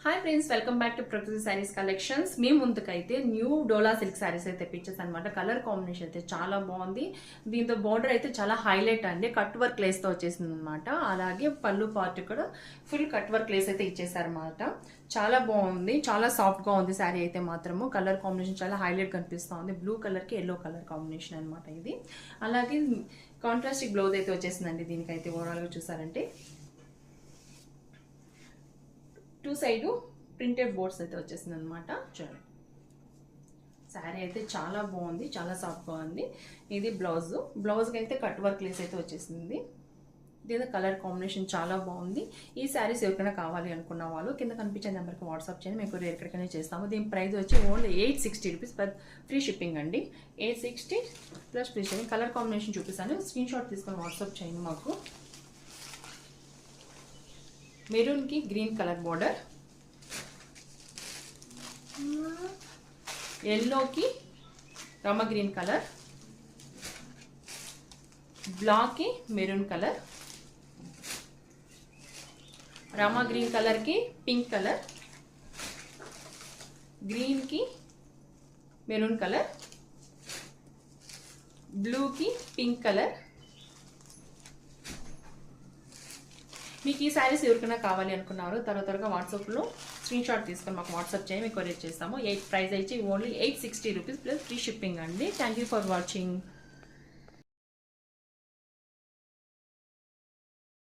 Hi friends, welcome back to ప్రకృతి saris collections. మీ ముందుకైతే new డోలా silk saris అయితే తెప్పించేసి అనమాట. కలర్ కాంబినేషన్ అయితే చాలా బాగుంది. దీంతో బార్డర్ అయితే చాలా హైలైట్ అండి, కట్ వర్క్ లేస్ తో వచ్చేసింది అనమాట. అలాగే పళ్ళు పార్ట్ కూడా ఫుల్ కట్ వర్క్ లేస్ అయితే ఇచ్చేసారనమాట. చాలా బాగుంది, చాలా సాఫ్ట్ గా ఉంది శారీ అయితే మాత్రము. కలర్ కాంబినేషన్ చాలా హైలైట్ కనిపిస్తుంది. బ్లూ కలర్ కి ఎల్లో కలర్ కాంబినేషన్ అనమాట ఇది. అలాగే కాంట్రాస్టిక్ బ్లౌజ్ అయితే వచ్చేసిందండి. దీనికైతే ఓవరాల్ గా చూసారంటే టూ సైడ్ ప్రింటెడ్ బోర్డ్స్ అయితే వచ్చేసింది అనమాట. చూడండి, శారీ అయితే చాలా బాగుంది, చాలా సాఫ్ట్గా ఉంది. ఇది బ్లౌజ్కి అయితే కట్ వర్క్ లేస్ అయితే వచ్చేసింది. ఇది కలర్ కాంబినేషన్ చాలా బాగుంది. ఈ శారీస్ ఎవరికైనా కావాలి అనుకున్న వాళ్ళు కింద కనిపించే నెంబర్కి వాట్సాప్ చేయండి, మేము కొరియర్ ఎక్కడికైనా చేస్తాము. దీని ప్రైస్ వచ్చి ఓన్లీ 860 రూపీస్ ఫ్రీ షిప్పింగ్ అండి. 860 plus free shipping. Colour combination చూపిస్తాను, స్క్రీన్ షాట్ తీసుకొని వాట్సాప్ చేయండి మాకు. మెరూన్కి గ్రీన్ కలర్ బార్డర్, ఎల్లోకి రమ గ్రీన్ కలర్, బ్లాక్కి మెరూన్ కలర్, రామా గ్రీన్ కలర్కి పింక్ కలర్, గ్రీన్కి మెరూన్ కలర్, బ్లూకి పింక్ కలర్. మీకు ఈ శారీస్ ఎవరికైనా కావాలి అనుకున్నారు త్వరగా వాట్సాప్లో స్క్రీన్ షాట్ తీసుకొని మాకు వాట్సాప్ చేయండి, మేము కొరియర్ చేస్తాము. ప్రైస్ అయితే only 860 rupees plus free shipping అండి. Thank you for watching.